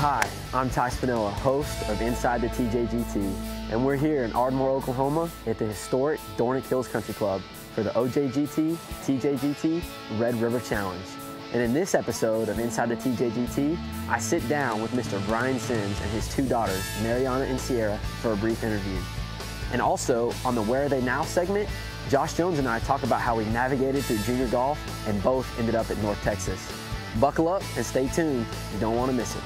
Hi, I'm Ty Spinella, host of Inside the TJGT, and we're here in Ardmore, Oklahoma at the historic Dornick Hills Country Club for the OJGT, TJGT Red River Challenge. And in this episode of Inside the TJGT, I sit down with Mr. Brian Sims and his two daughters, Mariana and Sierra, for a brief interview. And also, on the Where Are They Now segment, Josh Jones and I talk about how we navigated through junior golf and both ended up at North Texas. Buckle up and stay tuned. You don't want to miss it.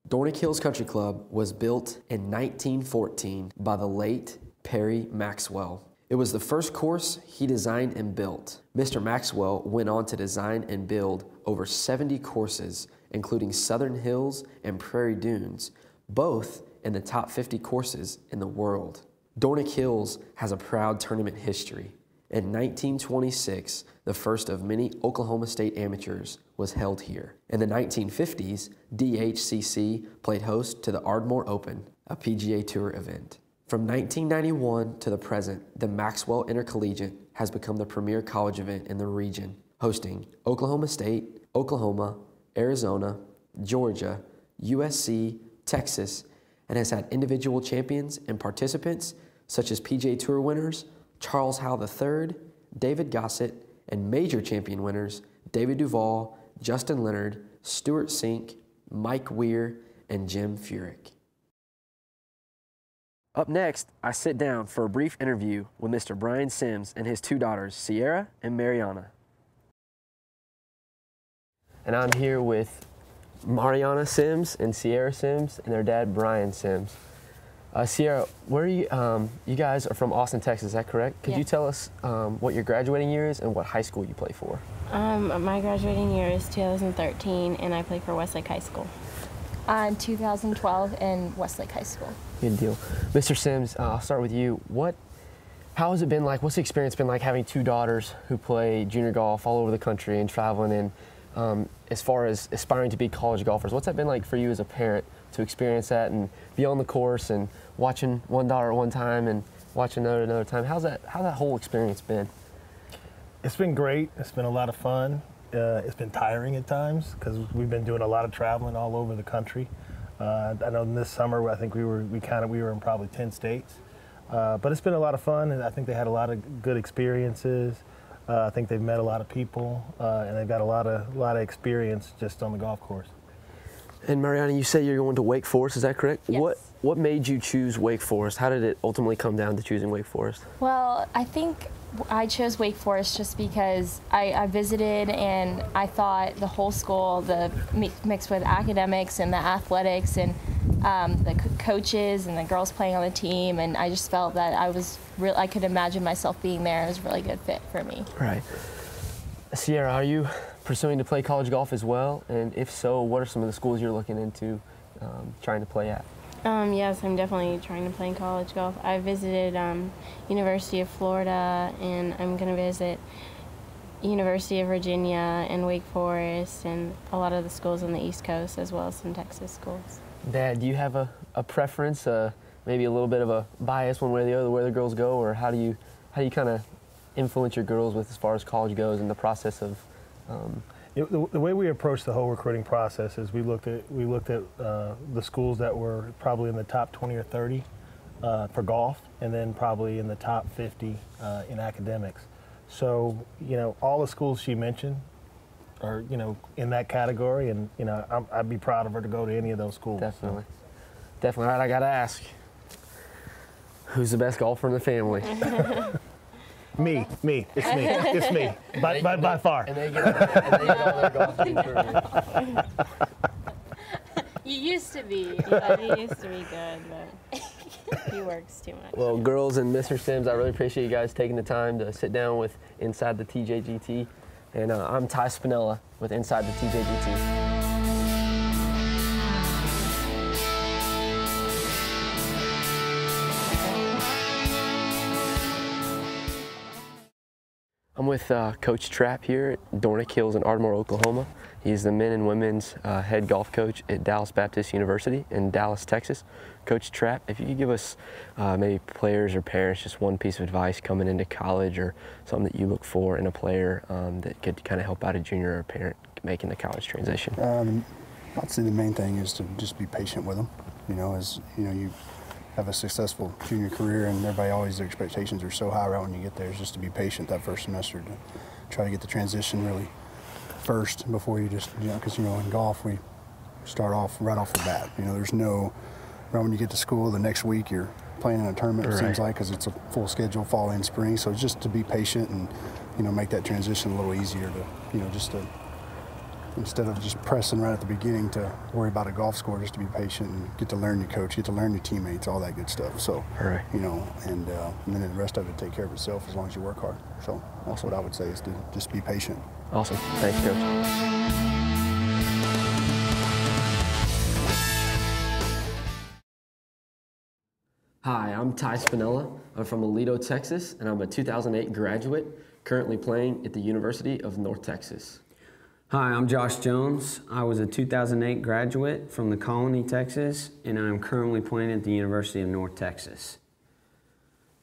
Dornick Hills Country Club was built in 1914 by the late Perry Maxwell. It was the first course he designed and built. Mr. Maxwell went on to design and build over 70 courses, including Southern Hills and Prairie Dunes, both in the top 50 courses in the world. Dornick Hills has a proud tournament history. In 1926, the first of many Oklahoma State amateurs was held here. In the 1950s, DHCC played host to the Ardmore Open, a PGA Tour event. From 1991 to the present, the Maxwell Intercollegiate has become the premier college event in the region, hosting Oklahoma State, Oklahoma, Arizona, Georgia, USC, Texas, and has had individual champions and participants such as PGA Tour winners Charles Howell III, David Gossett, and major champion winners David Duval, Justin Leonard, Stuart Sink, Mike Weir, and Jim Furyk. Up next, I sit down for a brief interview with Mr. Brian Sims and his two daughters, Sierra and Mariana. And I'm here with Mariana Sims and Sierra Sims and their dad, Brian Sims. Sierra, where are you? You guys are from Austin, Texas, is that correct? Could you tell us what your graduating year is and what high school you play for? My graduating year is 2013, and I play for Westlake High School. In 2012 in Westlake High School. Good deal. Mr. Sims, I'll start with you. How has it been like? What's the experience been like having two daughters who play junior golf all over the country and traveling? And as far as aspiring to be college golfers, what's that been like for you as a parent to experience that and be on the course and watching one daughter at one time and watching another time? How's that whole experience been? It's been great. It's been a lot of fun. It's been tiring at times because we've been doing a lot of traveling all over the country. I know this summer I think we were in probably 10 states, but it's been a lot of fun, and I think they had a lot of good experiences. I think they've met a lot of people, and they've got a lot of experience just on the golf course. And Mariana, you say you're going to Wake Forest, is that correct? Yes. What made you choose Wake Forest? How did it ultimately come down to choosing Wake Forest? Well, I think I chose Wake Forest just because I visited and I thought the whole school, mixed with academics and the athletics and the coaches and the girls playing on the team, and I just felt that I could imagine myself being there. It was a really good fit for me. Right. Sierra, are you pursuing to play college golf as well? And if so, what are some of the schools you're looking into trying to play at? Yes, I'm definitely trying to play college golf. I visited University of Florida, and I'm going to visit University of Virginia and Wake Forest and a lot of the schools on the East Coast, as well as some Texas schools. Dad, do you have a preference, maybe a little bit of a bias one way or the other where the girls go, or how do you kind of influence your girls with as far as college goes and the process of the way we approached the whole recruiting process is we looked at the schools that were probably in the top 20 or 30 for golf, and then probably in the top 50 in academics. So, all the schools she mentioned are, in that category, and, I'd be proud of her to go to any of those schools. Definitely. Definitely. All right, I got to ask, who's the best golfer in the family? Me. It's me. It's me. By far. And they get all their golf teams for me. You used to be. He used to be good, but he works too much. Well, girls and Mr. Sims, I really appreciate you guys taking the time to sit down with Inside the TJGT. And I'm Ty Spinella with Inside the TJGT. I'm with Coach Trapp here at Dornick Hills in Ardmore, Oklahoma. He's the men and women's head golf coach at Dallas Baptist University in Dallas, Texas. Coach Trapp, if you could give us maybe players or parents just one piece of advice coming into college or something that you look for in a player that could kind of help out a junior or a parent making the college transition. I'd say the main thing is to just be patient with them. You know, as you know, you have a successful junior career and everybody always, their expectations are so high right when you get there, is just to be patient that first semester to try to get the transition really first before you just, you know, because, you know, in golf we start off right off the bat. You know, there's no, right when you get to school the next week you're playing in a tournament, it seems like, because it's a full schedule, fall and spring. So just to be patient and, you know, make that transition a little easier to, you know, just to, instead of just pressing right at the beginning to worry about a golf score, just to be patient and get to learn your coach, get to learn your teammates, all that good stuff. So, you know, and then the rest of it take care of itself as long as you work hard. So that's what I would say, is to just be patient. Awesome. Thanks, Coach. Hi, I'm Ty Spinella. I'm from Aledo, Texas, and I'm a 2008 graduate, currently playing at the University of North Texas. Hi, I'm Josh Jones. I was a 2008 graduate from the Colony, Texas, and I'm currently playing at the University of North Texas.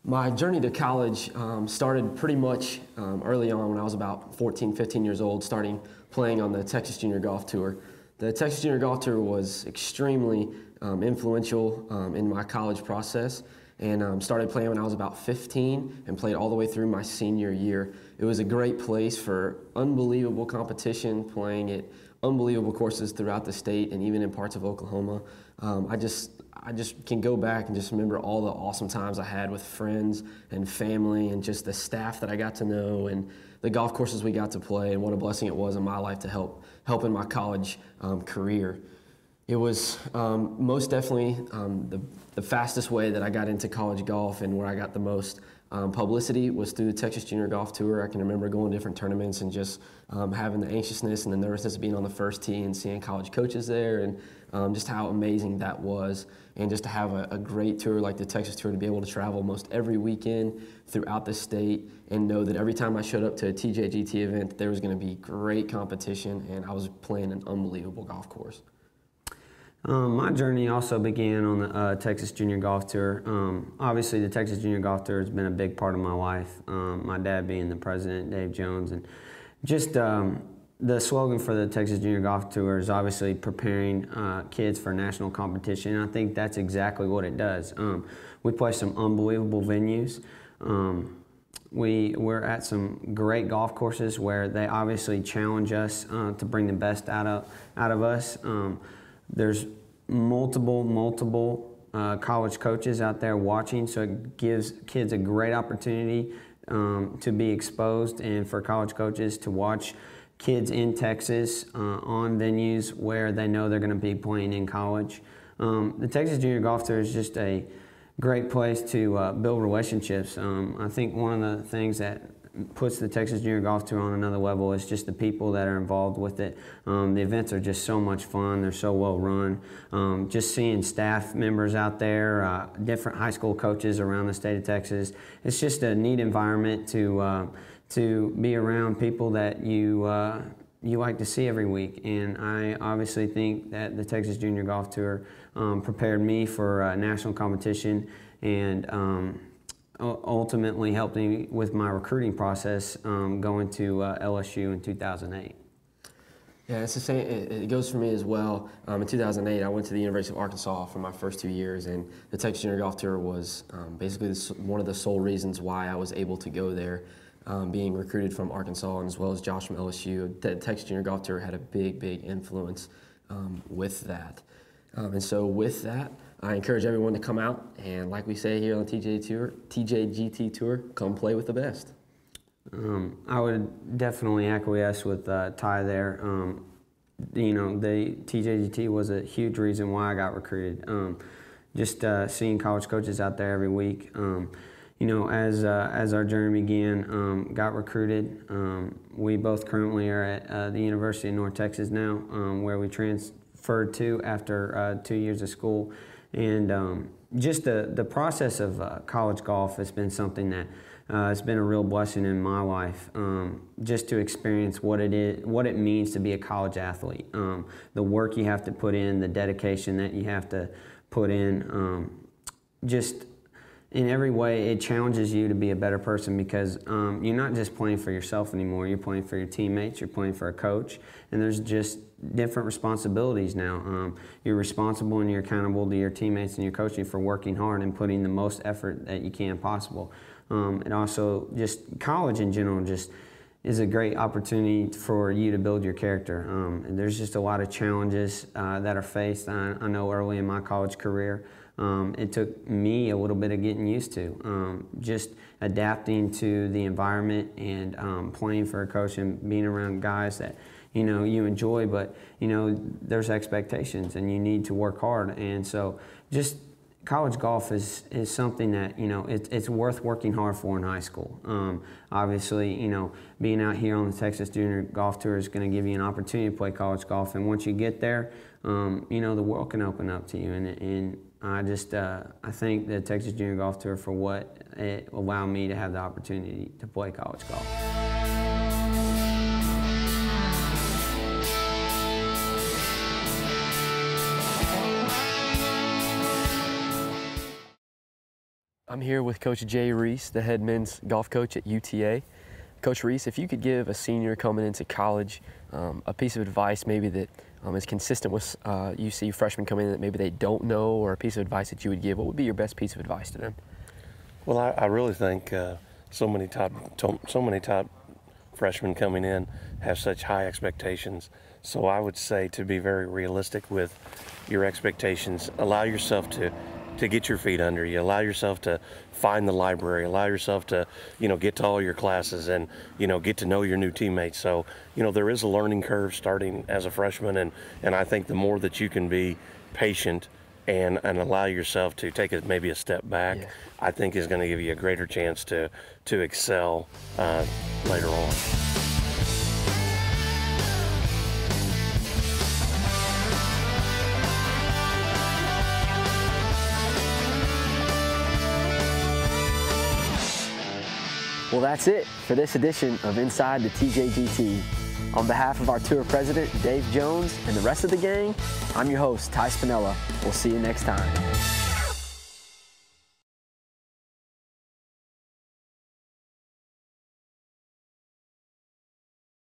My journey to college started pretty much early on when I was about 14, 15 years old, starting playing on the Texas Junior Golf Tour. The Texas Junior Golf Tour was extremely influential in my college process, and started playing when I was about 15 and played all the way through my senior year. It was a great place for unbelievable competition, playing at unbelievable courses throughout the state and even in parts of Oklahoma. I just can go back and just remember all the awesome times I had with friends and family, and just the staff that I got to know, and the golf courses we got to play, and what a blessing it was in my life to help in my college career. It was most definitely the fastest way that I got into college golf, and where I got the most publicity was through the Texas Junior Golf Tour. I can remember going to different tournaments and just having the anxiousness and the nervousness of being on the first tee and seeing college coaches there, and just how amazing that was. And just to have a great tour like the Texas Tour, to be able to travel most every weekend throughout the state and know that every time I showed up to a TJGT event, there was going to be great competition, and I was playing an unbelievable golf course. My journey also began on the Texas Junior Golf Tour. Obviously, the Texas Junior Golf Tour has been a big part of my life. My dad being the president, Dave Jones, and just the slogan for the Texas Junior Golf Tour is obviously preparing kids for national competition. And I think that's exactly what it does. We play some unbelievable venues. We're at some great golf courses where they obviously challenge us to bring the best out of us. There's multiple college coaches out there watching, so it gives kids a great opportunity to be exposed, and for college coaches to watch kids in Texas on venues where they know they're going to be playing in college. The Texas Junior Golf Tour is just a great place to build relationships. I think one of the things that puts the Texas Junior Golf Tour on another level is just the people that are involved with it. The events are just so much fun. They're so well run. Just seeing staff members out there, different high school coaches around the state of Texas. It's just a neat environment to be around people that you like to see every week. And I obviously think that the Texas Junior Golf Tour prepared me for national competition, and ultimately helped me with my recruiting process going to LSU in 2008. Yeah, it's the same. It goes for me as well. In 2008, I went to the University of Arkansas for my first 2 years, and the Texas Junior Golf Tour was basically one of the sole reasons why I was able to go there, being recruited from Arkansas, and as well as Josh from LSU. The Texas Junior Golf Tour had a big influence with that. And so with that, I encourage everyone to come out, and like we say here on the TJGT Tour, come play with the best. I would definitely acquiesce with Ty there. You know, the TJGT was a huge reason why I got recruited. Just seeing college coaches out there every week. You know, as our journey began, got recruited. We both currently are at the University of North Texas now, where we transferred to after 2 years of school. And just the process of college golf has been something that it's been a real blessing in my life, just to experience what it means to be a college athlete. The work you have to put in, the dedication that you have to put in, just in every way it challenges you to be a better person, because you're not just playing for yourself anymore, you're playing for your teammates, you're playing for a coach, and there's just different responsibilities now. You're responsible and you're accountable to your teammates and your coaching for working hard and putting the most effort that you can possible. And also just college in general just is a great opportunity for you to build your character. And there's just a lot of challenges that are faced. I know early in my college career, it took me a little bit of getting used to, just adapting to the environment and playing for a coach and being around guys that you enjoy, but there's expectations and you need to work hard. And so just college golf is something that it's worth working hard for in high school. Obviously, being out here on the Texas Junior Golf Tour is going to give you an opportunity to play college golf, and once you get there, the world can open up to you. And I thank the Texas Junior Golf Tour for what it allowed me to have the opportunity to play college golf. I'm here with Coach Jay Reise, the head men's golf coach at UTA. Coach Reise, if you could give a senior coming into college a piece of advice maybe that is consistent with you see freshmen coming in that maybe they don't know, or a piece of advice that you would give, what would be your best piece of advice to them? Well, I really think so many top freshmen coming in have such high expectations. So I would say to be very realistic with your expectations. Allow yourself to get your feet under you. Allow yourself to find the library. Allow yourself to, get to all your classes and, get to know your new teammates. So, there is a learning curve starting as a freshman, and I think the more that you can be patient and allow yourself to take maybe a step back, yeah, I think is going to give you a greater chance to excel later on. Well, that's it for this edition of Inside the TJGT. On behalf of our tour president, Dave Jones, and the rest of the gang, I'm your host, Ty Spinella. We'll see you next time.